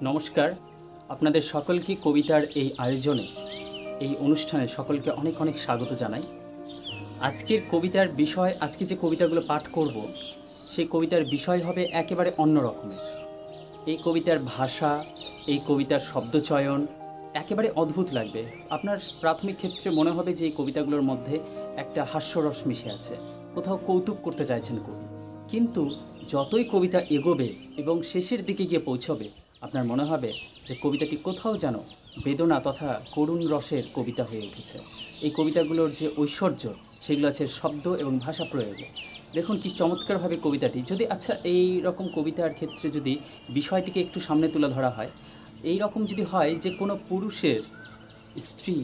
নমস্কার, আপনাদের সকলকে কবিতার এই আয়োজনে এই অনুষ্ঠানে সকলকে অনেক অনেক স্বাগত জানাই। আজকের কবিতার বিষয়, আজকে যে কবিতাগুলো পাঠ করব সেই কবিতার বিষয় হবে একেবারে অন্য রকমের। এই কবিতার ভাষা, এই কবিতার শব্দচয়ন একেবারে অদ্ভুত লাগবে। আপনার প্রাথমিক ক্ষেত্রে মনে হবে যে এই কবিতাগুলোর মধ্যে একটা হাস্যরস মিশে আছে, কোথাও কৌতুক করতে চাইছেন কবি। কিন্তু যতই কবিতা এগোবে এবং শেষের দিকে গিয়ে পৌঁছবে, আপনার মনে হবে যে কবিতাটি কোথাও যেন বেদনা তথা করুণ রসের কবিতা হয়ে উঠেছে। এই কবিতাগুলোর যে ঐশ্বর্য সেগুলো আছে শব্দ এবং ভাষা প্রয়োগে। দেখুন কি চমৎকারভাবে কবিতাটি, যদি এই রকম কবিতার ক্ষেত্রে যদি বিষয়টিকে একটু সামনে তুলে ধরা হয়, এই রকম যদি হয় যে কোনো পুরুষের স্ত্রী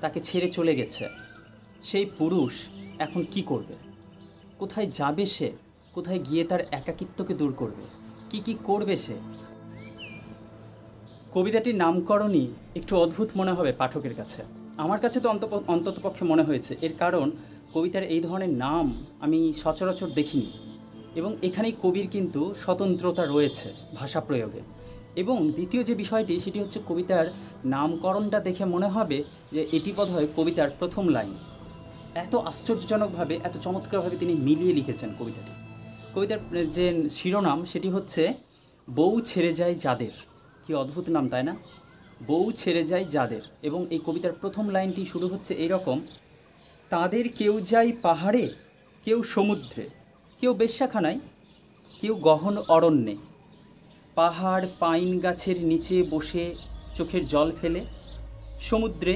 তাকে ছেড়ে চলে গেছে, সেই পুরুষ এখন কি করবে, কোথায় যাবে সে, কোথায় গিয়ে তার একাকিত্বকে দূর করবে, কি করবে সে। কবিতাটির নামকরণই একটু অদ্ভুত মনে হবে পাঠকের কাছে। আমার কাছে তো অন্ততপক্ষে মনে হয়েছে। এর কারণ কবিতার এই ধরনের নাম আমি সচরাচর দেখিনি, এবং এখানেই কবির কিন্তু স্বতন্ত্রতা রয়েছে ভাষা প্রয়োগে। এবং দ্বিতীয় যে বিষয়টি সেটি হচ্ছে কবিতার নামকরণটা দেখে মনে হবে যে এটি বোধহয় কবিতার প্রথম লাইন। এত আশ্চর্যজনকভাবে, এত চমৎকারভাবে তিনি মিলিয়ে লিখেছেন কবিতাটি। কবিতার যে শিরোনাম সেটি হচ্ছে বউ ছেড়ে যায় যাদের। কি অদ্ভুত নাম, তাই না? বউ ছেড়ে যায় যাদের। এবং এই কবিতার প্রথম লাইনটি শুরু হচ্ছে এইরকম: তাদের কেউ যায় পাহাড়ে, কেউ সমুদ্রে, কেউ বেশ্যাখানায়, কেউ গহন অরণ্যে, পাহাড় পাইন গাছের নিচে বসে চোখের জল ফেলে, সমুদ্রে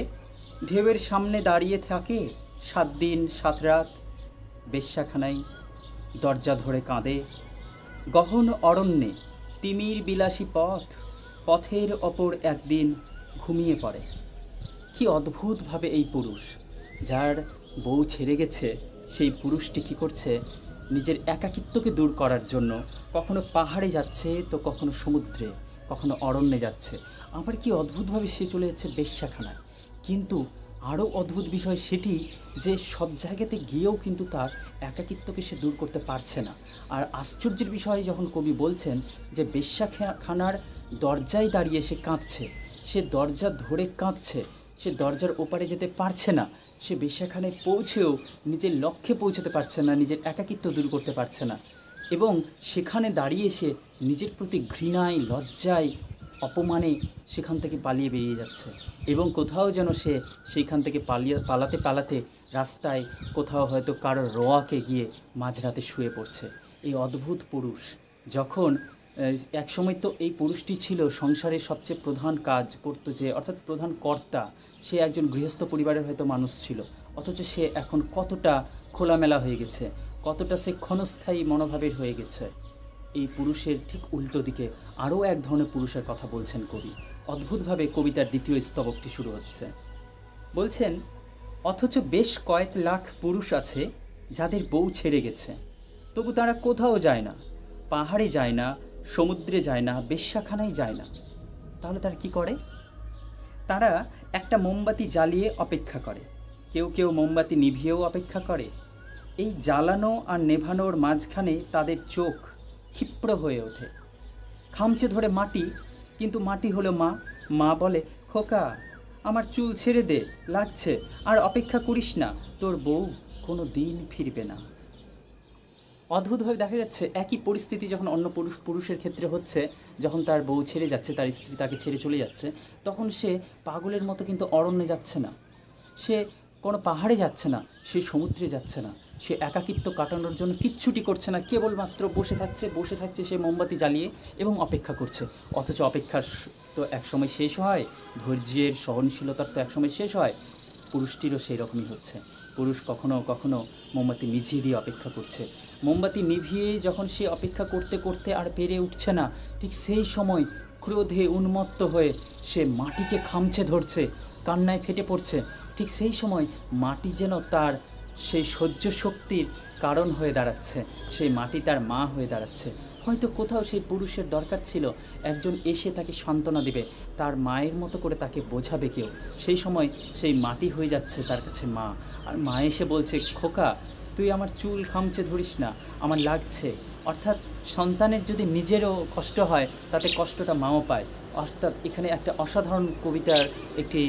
ঢেউয়ের সামনে দাঁড়িয়ে থাকে 7 দিন 7 রাত, বেশ্যাখানায় দরজা ধরে কাঁদে, গহন অরণ্যে তিমির বিলাসী পথের অপর একদিন ঘুমিয়ে পড়ে। কি অদ্ভুতভাবে এই পুরুষ, যার বউ ছেড়ে গেছে, সেই পুরুষটি কী করছে, নিজের একাকিত্বকে দূর করার জন্য কখনো পাহাড়ে যাচ্ছে, তো কখনো সমুদ্রে, কখনো অরণ্যে যাচ্ছে। আবার কি অদ্ভুতভাবে সে চলে যাচ্ছে বেশ্যাখানায়। কিন্তু আরও অদ্ভুত বিষয় সেটি যে সব জায়গাতে গিয়েও কিন্তু তার একাকিত্বকে সে দূর করতে পারছে না। আর আশ্চর্যের বিষয় যখন কবি বলছেন যে বেশ্যাখানার দরজায় দাঁড়িয়ে সে কাঁদছে, সে দরজা ধরে কাঁদছে, সে দরজার ওপারে যেতে পারছে না, সে বেশ্যাখানায় পৌঁছেও নিজের লক্ষ্যে পৌঁছতে পারছে না, নিজের একাকিত্ব দূর করতে পারছে না, এবং সেখানে দাঁড়িয়ে সে নিজের প্রতি ঘৃণায়, লজ্জায়, অপমানে সেখান থেকে পালিয়ে বেরিয়ে যাচ্ছে। এবং কোথাও যেন সে সেইখান থেকে পালাতে রাস্তায় কোথাও হয়তো কারোর রোয়াকে গিয়ে মাঝরাতে শুয়ে পড়ছে। এই অদ্ভুত পুরুষ যখন একসময় তো এই পুরুষটি ছিল সংসারের সবচেয়ে প্রধান কাজ করতো, যে অর্থাৎ প্রধান কর্তা, সে একজন গৃহস্থ পরিবারের হয়তো মানুষ ছিল, অথচ সে এখন কতটা খোলামেলা হয়ে গেছে, কতটা সে ক্ষণস্থায়ী মনোভাবের হয়ে গেছে। এই পুরুষের ঠিক উল্টো দিকে আরও এক ধরনের পুরুষের কথা বলছেন কবি। অদ্ভুতভাবে কবিতার দ্বিতীয় স্তবকটি শুরু হচ্ছে। বলছেন, অথচ বেশ কয়েক লাখ পুরুষ আছে যাদের বউ ছেড়ে গেছে, তবু তারা কোথাও যায় না, পাহাড়ে যায় না, সমুদ্রে যায় না, বেশ্যাখানায় যায় না। তাহলে তারা কি করে? তারা একটা মোমবাতি জ্বালিয়ে অপেক্ষা করে, কেউ কেউ মোমবাতি নিভিয়েও অপেক্ষা করে। এই জ্বালানো আর নেভানোর মাঝখানে তাদের চোখ ক্ষিপ্র হয়ে ওঠে, খামচে ধরে মাটি, কিন্তু মাটি হলো মা। মা বলে, খোকা আমার চুল ছেড়ে দে, লাগছে, আর অপেক্ষা করিস না, তোর বউ কোনো দিন ফিরবে না। অদ্ভুতভাবে দেখা যাচ্ছে একই পরিস্থিতি যখন অন্য পুরুষের ক্ষেত্রে হচ্ছে, যখন তার বউ ছেড়ে যাচ্ছে, তার স্ত্রী তাকে ছেড়ে চলে যাচ্ছে, তখন সে পাগলের মতো কিন্তু অরণ্যে যাচ্ছে না, সে কোনো পাহাড়ে যাচ্ছে না, সে সমুদ্রে যাচ্ছে না, সে একাকিত্ব কাটানোর জন্য কিচ্ছুটি করছে না, কেবলমাত্র বসে থাকছে সে মোমবাতি জ্বালিয়ে এবং অপেক্ষা করছে। অথচ অপেক্ষার তো একসময় শেষ হয়, ধৈর্যের সহনশীলতার তো একসময় শেষ হয়। পুরুষটিরও সেই রকমই হচ্ছে। পুরুষ কখনো কখনো মোমবাতি নিভিয়ে দিয়ে অপেক্ষা করছে। মোমবাতি নিভিয়ে যখন সে অপেক্ষা করতে করতে আর পেরে উঠছে না, ঠিক সেই সময় ক্রোধে উন্মত্ত হয়ে সে মাটিকে খামচে ধরছে, কান্নায় ফেটে পড়ছে। ঠিক সেই সময় মাটি যেন তার সেই সহ্য শক্তির কারণ হয়ে দাঁড়াচ্ছে, সেই মাটি তার মা হয়ে দাঁড়াচ্ছে। হয়তো কোথাও সেই পুরুষের দরকার ছিল একজন এসে তাকে সান্ত্বনা দেবে, তার মায়ের মতো করে তাকে বোঝাবে কেউ। সেই সময় সেই মাটি হয়ে যাচ্ছে তার কাছে মা, আর মা এসে বলছে, খোকা তুই আমার চুল খামচে ধরিস না, আমার লাগছে। অর্থাৎ সন্তানের যদি নিজেরও কষ্ট হয়, তাতে কষ্টটা মাও পায়, অর্থাৎ এখানে একটা অসাধারণ কবিতার একটি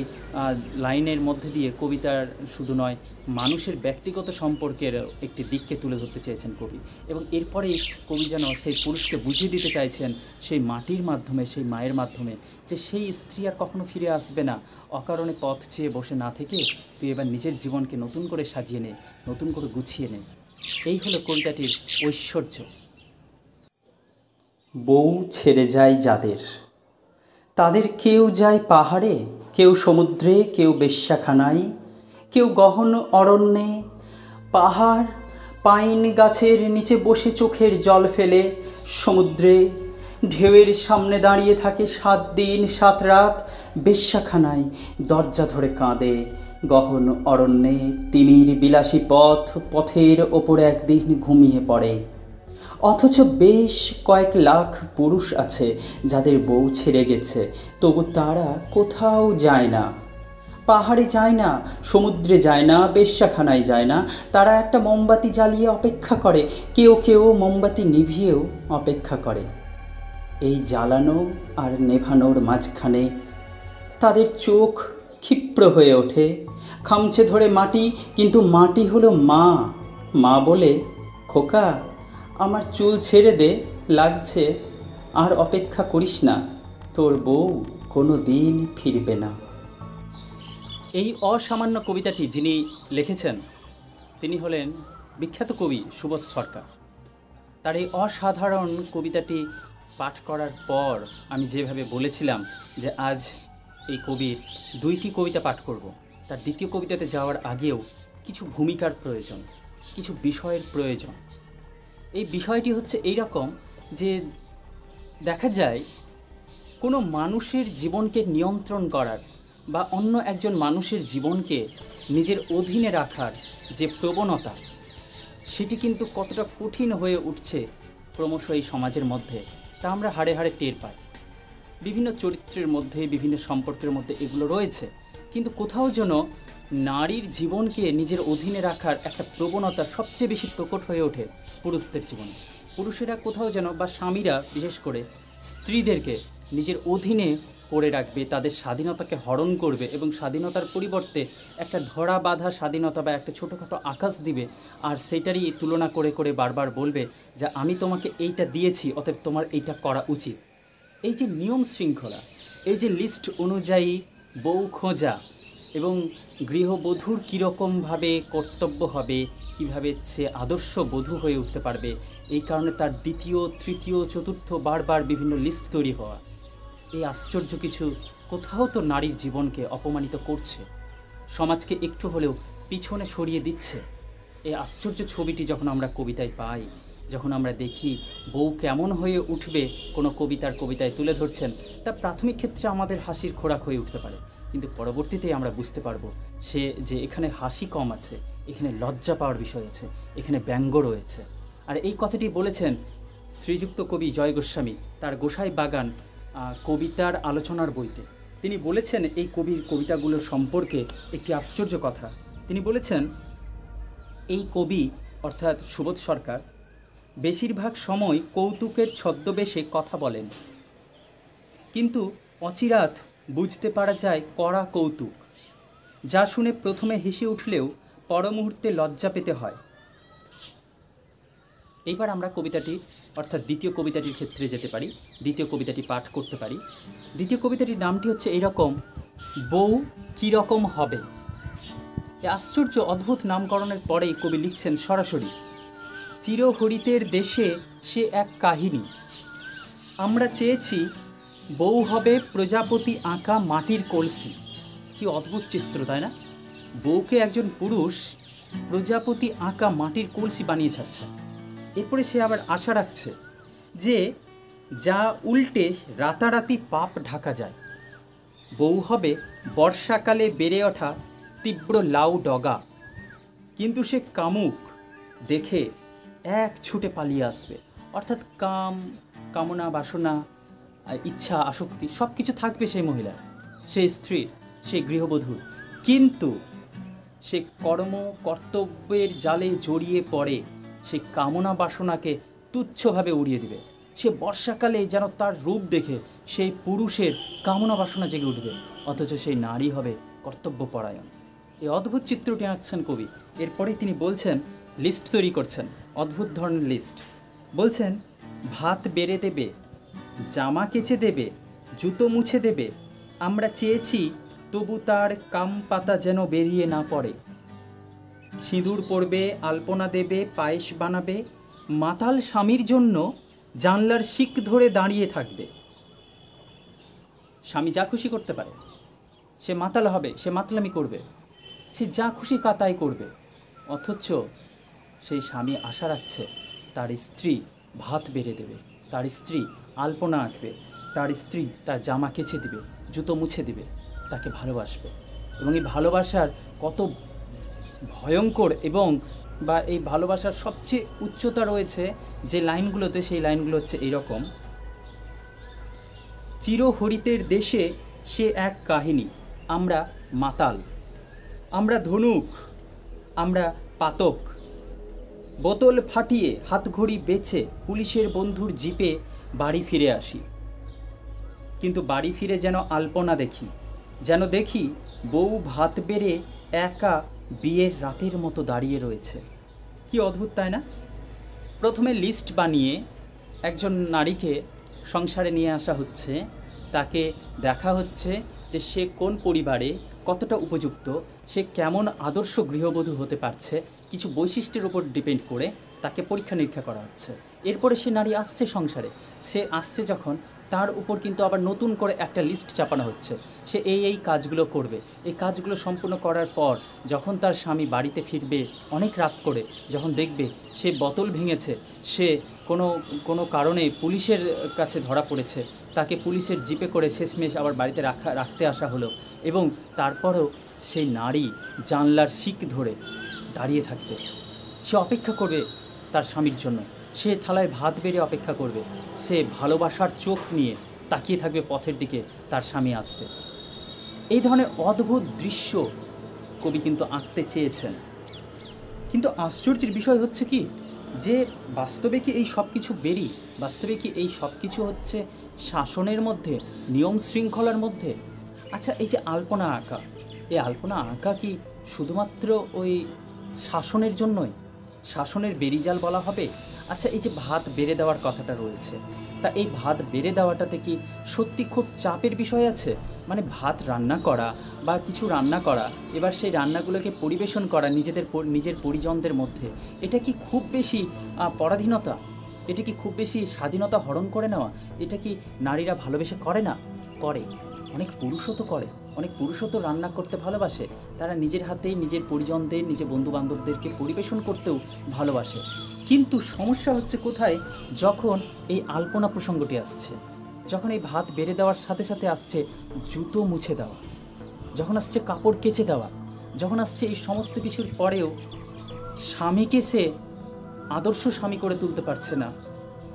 লাইনের মধ্যে দিয়ে কবিতার শুধু নয়, মানুষের ব্যক্তিগত সম্পর্কের একটি দিককে তুলে ধরতে চেয়েছেন কবি। এবং এরপরেই কবি যেন সেই পুরুষকে বুঝিয়ে দিতে চাইছেন সেই মাটির মাধ্যমে, সেই মায়ের মাধ্যমে, যে সেই স্ত্রী আর কখনো ফিরে আসবে না। অকারণে পথ চেয়ে বসে না থেকে তুই এবার নিজের জীবনকে নতুন করে সাজিয়ে নে, নতুন করে গুছিয়ে নে। এই হলো কবিতাটির ঐশ্বর্য। বউ ছেড়ে যায় যাদের, তাদের কেউ যায় পাহাড়ে, কেউ সমুদ্রে, কেউ বেশ্যাখানায়, কেউ গহন অরণ্যে। পাহাড় পাইন গাছের নিচে বসে চোখের জল ফেলে, সমুদ্রে ঢেউয়ের সামনে দাঁড়িয়ে থাকে 7 দিন 7 রাত, বেশ্যাখানায় দরজা ধরে কাঁদে। গহন অরণ্যে তিমির বিলাসী পথের ওপরে একদিন ঘুমিয়ে পড়ে। অথচ বেশ কয়েক লাখ পুরুষ আছে যাদের বউ ছেড়ে গেছে, তবু তারা কোথাও যায় না। পাহাড়ে যায় না, সমুদ্রে যায় না, বেশ্যাখানায় যায় না। তারা একটা মোমবাতি জ্বালিয়ে অপেক্ষা করে, কেউ কেউ মোমবাতি নিভিয়েও অপেক্ষা করে। এই জ্বালানো আর নেভানোর মাঝখানে তাদের চোখ ক্ষিপ্র হয়ে ওঠে, খামচে ধরে মাটি, কিন্তু মাটি হলো মা। মা বলে, খোকা আমার চুল ছেড়ে দে, লাগছে, আর অপেক্ষা করিস না, তোর বউ কোনো দিন ফিরবে না। এই অসামান্য কবিতাটি যিনি লিখেছেন তিনি হলেন বিখ্যাত কবি সুবোধ সরকার। তার এই অসাধারণ কবিতাটি পাঠ করার পর আমি যেভাবে বলেছিলাম যে আজ এই কবির 2টি কবিতা পাঠ করব, তার দ্বিতীয় কবিতাতে যাওয়ার আগেও কিছু ভূমিকার প্রয়োজন, কিছু বিষয়ের প্রয়োজন। এই বিষয়টি হচ্ছে এই রকম যে দেখা যায় কোনো মানুষের জীবনকে নিয়ন্ত্রণ করার বা অন্য একজন মানুষের জীবনকে নিজের অধীনে রাখার যে প্রবণতা, সেটি কিন্তু কতটা কঠিন হয়ে উঠছে ক্রমশ এই সমাজের মধ্যে, তা আমরা হাড়ে হাড়ে টের পাই। বিভিন্ন চরিত্রের মধ্যে, বিভিন্ন সম্পর্কের মধ্যে এগুলো রয়েছে, কিন্তু কোথাও যেন নারীর জীবনকে নিজের অধীনে রাখার একটা প্রবণতা সবচেয়ে বেশি প্রকট হয়ে ওঠে পুরুষদের জীবনে। পুরুষেরা কোথাও যেন, বা স্বামীরা বিশেষ করে স্ত্রীদেরকে নিজের অধীনে করে রাখবে, তাদের স্বাধীনতাকে হরণ করবে এবং স্বাধীনতার পরিবর্তে একটা ধরা বাঁধা স্বাধীনতা বা একটা ছোটোখাটো আকাশ দিবে, আর সেইটারই তুলনা করে করে বারবার বলবে যে আমি তোমাকে এইটা দিয়েছি, অতএব তোমার এইটা করা উচিত। এই যে নিয়ম শৃঙ্খলা, এই যে লিস্ট অনুযায়ী বউ খোঁজা এবং গৃহবধূর কীরকমভাবে কর্তব্য হবে, কিভাবে সে আদর্শ বধূ হয়ে উঠতে পারবে, এই কারণে তার 2য়, 3য়, 4র্থ বারবার বিভিন্ন লিস্ট তৈরি হওয়া, এই আশ্চর্য কিছু কোথাও তো নারীর জীবনকে অপমানিত করছে, সমাজকে একটু হলেও পিছনে সরিয়ে দিচ্ছে। এই আশ্চর্য ছবিটি যখন আমরা কবিতায় পাই, যখন আমরা দেখি বউ কেমন হয়ে উঠবে কোনো কবিতায় তুলে ধরছেন, তা প্রাথমিক ক্ষেত্রে আমাদের হাসির খোরাক হয়ে উঠতে পারে, কিন্তু পরবর্তীতে আমরা বুঝতে পারবো যে এখানে হাসি কম আছে, এখানে লজ্জা পাওয়ার বিষয় আছে, এখানে ব্যঙ্গ রয়েছে। আর এই কথাটি বলেছেন শ্রীযুক্ত কবি জয় গোস্বামী তার গোসাই বাগান কবিতার আলোচনার বইতে। তিনি বলেছেন এই কবির কবিতাগুলো সম্পর্কে একটি আশ্চর্য কথা। তিনি বলেছেন এই কবি অর্থাৎ সুবোধ সরকার বেশিরভাগ সময় কৌতুকের ছদ্মবেশে কথা বলেন, কিন্তু অচিরাত বুঝতে পারা যায় কড়া কৌতুক, যা শুনে প্রথমে হেসে উঠলেও পর মুহূর্তে লজ্জা পেতে হয়। এইবার আমরা কবিতাটি অর্থাৎ দ্বিতীয় কবিতাটির ক্ষেত্রে যেতে পারি, দ্বিতীয় কবিতাটি পাঠ করতে পারি। দ্বিতীয় কবিতাটির নামটি হচ্ছে এইরকম, বউ কীরকম হবে। এই আশ্চর্য অদ্ভুত নামকরণের পরেই কবি লিখছেন সরাসরি, চিরহরিতের দেশে সে এক কাহিনী, আমরা চেয়েছি বউ হবে প্রজাপতি আঁকা মাটির কলসি। কি অদ্ভুত চিত্র, তাই না? বউকে একজন পুরুষ প্রজাপতি আঁকা মাটির কলসি বানিয়ে ছাড়ছে। এরপরে সে আবার আশা রাখছে যে যা উল্টে রাতারাতি পাপ ঢাকা যায়। বউ হবে বর্ষাকালে বেড়ে ওঠা তীব্র লাউ ডগা, কিন্তু সে কামুক দেখে এক ছুটে পালিয়ে আসবে। অর্থাৎ কামনা, বাসনা, ইচ্ছা, আসক্তি সব কিছু থাকবে সেই মহিলার, সেই স্ত্রীর, সেই গৃহবধূর, কিন্তু সে কর্তব্যের জালে জড়িয়ে পড়ে সেই কামনা বাসনাকে তুচ্ছভাবে উড়িয়ে দিবে। সে বর্ষাকালে যেন তার রূপ দেখে সেই পুরুষের কামনা বাসনা জেগে উঠবে, অথচ সেই নারী হবে কর্তব্যপরায়ণ। এই অদ্ভুত চিত্রটি আঁকছেন কবি। এরপরেই তিনি বলছেন, লিস্ট তৈরি করছেন, অদ্ভুত ধরনের লিস্ট। বলছেন, ভাত বেড়ে দেবে, জামা কেচে দেবে, জুতো মুছে দেবে, আমরা চেয়েছি তবু তার কাম পাতা যেন বেরিয়ে না পড়ে। সিঁদুর পরবে, আলপনা দেবে, পায়েস বানাবে, মাতাল স্বামীর জন্য জানলার শিক ধরে দাঁড়িয়ে থাকবে। স্বামী যা খুশি করতে পারে, সে মাতাল হবে, সে মাতলামি করবে, সে যা খুশি তাই করবে, অথচ সেই স্বামী আশা রাখছে তার স্ত্রী ভাত বেড়ে দেবে, তার স্ত্রী আলপনা আঁকবে, তার স্ত্রী তার জামা কেচে দিবে, জুতো মুছে দিবে, তাকে ভালোবাসবে। এবং এই ভালোবাসার কত ভয়ঙ্কর এবং বা এই ভালোবাসার সবচেয়ে উচ্চতা রয়েছে যে লাইনগুলোতে, সেই লাইনগুলো হচ্ছে এইরকম, চিরহরিতের দেশে সে এক কাহিনী, আমরা মাতাল, আমরা ধনুক, আমরা পাতক, বোতল ফাটিয়ে হাতঘড়ি বেচে পুলিশের বন্ধুর জিপে বাড়ি ফিরে আসি। কিন্তু বাড়ি ফিরে যেন আলপনা দেখি, যেন দেখি বউ ভাত বেড়ে একা বিয়ের রাতের মতো দাঁড়িয়ে রয়েছে। কি অদ্ভুত, তাই না? প্রথমে লিস্ট বানিয়ে একজন নারীকে সংসারে নিয়ে আসা হচ্ছে, তাকে দেখা হচ্ছে যে সে কোন পরিবারে কতটা উপযুক্ত, সে কেমন আদর্শ গৃহবধূ হতে পারছে, কিছু বৈশিষ্ট্যের উপর ডিপেন্ড করে তাকে পরীক্ষা নিরীক্ষা করা হচ্ছে। এরপরে সে নারী আসছে সংসারে, সে আসছে যখন, তার উপর কিন্তু আবার নতুন করে একটা লিস্ট চাপানো হচ্ছে, সে এই কাজগুলো করবে। এই কাজগুলো সম্পূর্ণ করার পর যখন তার স্বামী বাড়িতে ফিরবে অনেক রাত করে, যখন দেখবে সে বোতল ভেঙেছে, সে কোনো কারণে পুলিশের কাছে ধরা পড়েছে, তাকে পুলিশের জিপে করে শেষমেশ আবার বাড়িতে রাখতে আসা হলো, এবং তারপরেও সেই নারী জানলার শিক ধরে দাঁড়িয়ে থাকবে, সে অপেক্ষা করবে তার স্বামীর জন্য, সে থালায় ভাত বেড়ে অপেক্ষা করবে, সে ভালোবাসার চোখ নিয়ে তাকিয়ে থাকবে পথের দিকে তার স্বামী আসবে। এই ধরনের অদ্ভুত দৃশ্য কবি কিন্তু আঁকতে চেয়েছেন। কিন্তু আশ্চর্যের বিষয় হচ্ছে কি, যে বাস্তবে কি এই সব কিছু বাস্তবে কি এই সব কিছু হচ্ছে শাসনের মধ্যে, নিয়ম শৃঙ্খলার মধ্যে? আচ্ছা, এই যে আলপনা আঁকা, এই আলপনা আঁকা কি শুধুমাত্র ওই শাসনের জন্যই, শাসনের বেড়িজাল বলা হবে? আচ্ছা, এই যে ভাত বেড়ে দেওয়ার কথাটা রয়েছে, তা এই ভাত বেড়ে দেওয়াটাতে কি সত্যি খুব চাপের বিষয় আছে? মানে ভাত রান্না করা বা কিছু রান্না করা, এবার সেই রান্নাগুলোকে পরিবেশন করা নিজের পরিজনদের মধ্যে, এটা কি খুব বেশি পরাধীনতা? এটা কি খুব বেশি স্বাধীনতা হরণ করে নেওয়া? এটা কি নারীরা ভালোবেসে করে না? করে, অনেক পুরুষও তো করে, অনেক পুরুষও তো রান্না করতে ভালোবাসে, তারা নিজের হাতেই নিজের পরিজনদের, নিজের বন্ধুবান্ধবদেরকে পরিবেশন করতেও ভালোবাসে। কিন্তু সমস্যা হচ্ছে কোথায়, যখন এই আলপনা প্রসঙ্গটি আসছে, যখন এই ভাত বেড়ে দেওয়ার সাথে সাথে আসছে জুতো মুছে দেওয়া, যখন আসছে কাপড় কেচে দেওয়া, যখন আসছে এই সমস্ত কিছুর পরেও স্বামীকে সে আদর্শ স্বামী করে তুলতে পারছে না,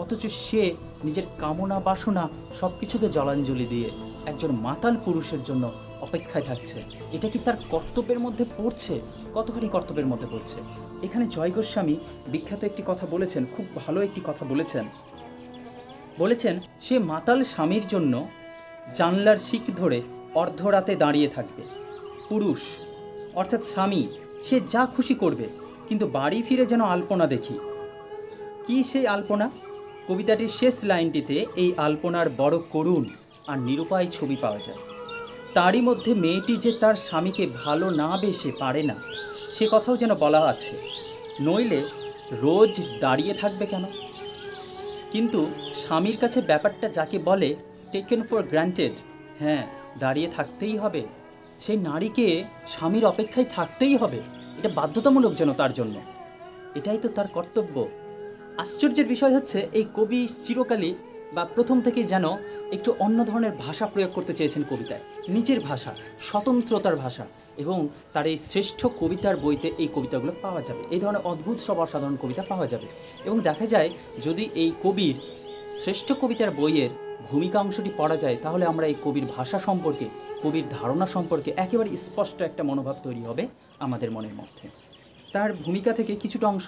অথচ সে নিজের কামনা বাসনা সব কিছুকে জলাঞ্জলি দিয়ে একজন মাতাল পুরুষের জন্য অপেক্ষায় থাকছে। এটা কি তার কর্তব্যের মধ্যে পড়ছে? কতখানি কর্তব্যের মধ্যে পড়ছে? এখানে জয় গোস্বামী বিখ্যাত একটি কথা বলেছেন, খুব ভালো একটি কথা বলেছেন, সে মাতাল স্বামীর জন্য জানলার শিক ধরে অর্ধরাতে দাঁড়িয়ে থাকবে। পুরুষ অর্থাৎ স্বামী, সে যা খুশি করবে, কিন্তু বাড়ি ফিরে যেন আলপনা দেখি। কি সেই আলপনা? কবিতাটির শেষ লাইনটিতে এই আলপনার বড় করুণ আর নিরুপায় ছবি পাওয়া যায়। তারই মধ্যে মেয়েটি যে তার স্বামীকে ভালো না বেসে পারে না, সে কথাও যেন বলা আছে, নইলে রোজ দাঁড়িয়ে থাকবে কেন? কিন্তু স্বামীর কাছে ব্যাপারটা যাকে বলে টেকেন ফর গ্রান্টেড, হ্যাঁ, দাঁড়িয়ে থাকতেই হবে, সেই নারীকে স্বামীর অপেক্ষায় থাকতেই হবে, এটা বাধ্যতামূলক যেন তার জন্য, এটাই তো তার কর্তব্য। আশ্চর্যের বিষয় হচ্ছে, এই কবি চিরকালই বা প্রথম থেকেই যেন একটু অন্য ধরনের ভাষা প্রয়োগ করতে চেয়েছেন কবিতায়, নিজের ভাষা, স্বতন্ত্রতার ভাষা, এবং তার এই শ্রেষ্ঠ কবিতার বইতে এই কবিতাগুলো পাওয়া যাবে, এই ধরনের অদ্ভুত সব অসাধারণ কবিতা পাওয়া যাবে। এবং দেখা যায় যদি এই কবির শ্রেষ্ঠ কবিতার বইয়ের ভূমিকা অংশটি পড়া যায়, তাহলে আমরা এই কবির ভাষা সম্পর্কে, কবির ধারণা সম্পর্কে একেবারে স্পষ্ট একটা মনোভাব তৈরি হবে আমাদের মনের মধ্যে। তার ভূমিকা থেকে কিছুটা অংশ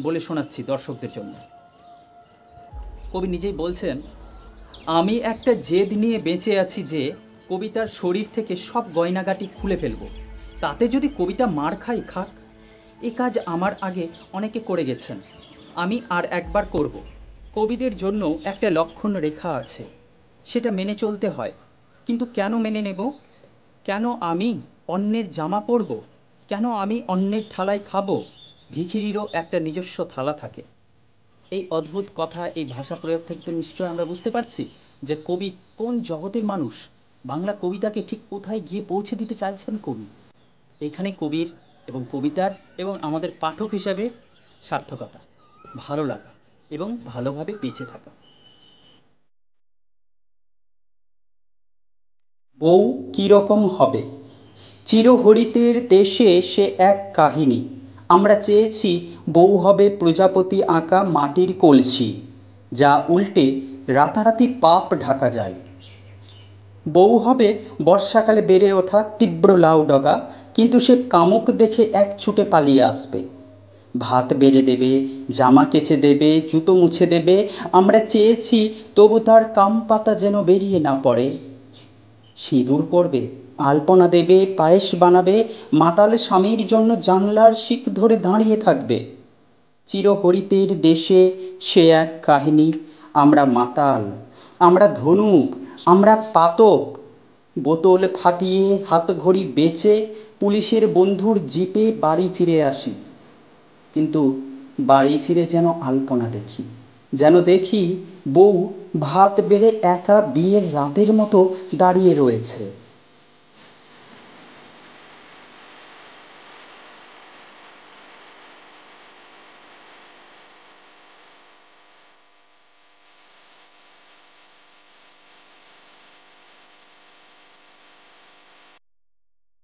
বলে শোনাচ্ছি দর্শকদের জন্য। কবি নিজেই বলছেন, আমি একটা জেদ নিয়ে বেঁচে আছি যে কবিতার শরীর থেকে সব গয়নাগাটি খুলে ফেলব। তাতে যদি কবিতা মার খাই খাক। এ কাজ আমার আগে অনেকে করে গেছেন, আমি আর একবার করব। কবিদের জন্য একটা লক্ষণ রেখা আছে, সেটা মেনে চলতে হয়। কিন্তু কেন মেনে নেব? কেন আমি অন্যের জামা পরব? কেন আমি অন্যের থালায় খাবো? ভিখিরিরও একটা নিজস্ব থালা থাকে। এই অদ্ভুত কথা, এই ভাষা প্রয়োগ থেকে তো নিশ্চয় আমরা বুঝতে পারছি যে কবি কোন জগতের মানুষ। বাংলা কবিতাকে ঠিক কোথায় গিয়ে পৌঁছে দিতে চাইছেন কবি। এখানে কবির এবং কবিতার এবং আমাদের পাঠক হিসাবে সার্থকতা, ভালো লাগা এবং ভালোভাবে বেঁচে থাকা। বউ কীরকম হবে? চিরহরিতের দেশে সে এক কাহিনী। আমরা চেয়েছি বউ হবে প্রজাপতি আঁকা মাটির কলসি, যা উল্টে রাতারাতি পাপ ঢাকা যায়। বউ হবে বর্ষাকালে বেড়ে ওঠা তীব্র লাউ ডগা, কিন্তু সে কামুক দেখে এক ছুটে পালিয়ে আসবে। ভাত বেড়ে দেবে, জামা কেচে দেবে, জুতো মুছে দেবে। আমরা চেয়েছি তবু তার কাম পাতা যেন বেরিয়ে না পড়ে। সিঁদুর পরবে, আলপনা দেবে, পায়েস বানাবে, মাতাল স্বামীর জন্য জানলার শিক ধরে দাঁড়িয়ে থাকবে। চিরহরিতের দেশে সে এক কাহিনী। আমরা মাতাল, আমরা ধনুক, আমরা পাতক। বোতল ফাটিয়ে হাতঘড়ি বেচে পুলিশের বন্ধুর জিপে বাড়ি ফিরে আসি। কিন্তু বাড়ি ফিরে যেন আলপনা দেখি, যেন দেখি বউ ভাত বেড়ে একা বিয়ের রাতের মতো দাঁড়িয়ে রয়েছে।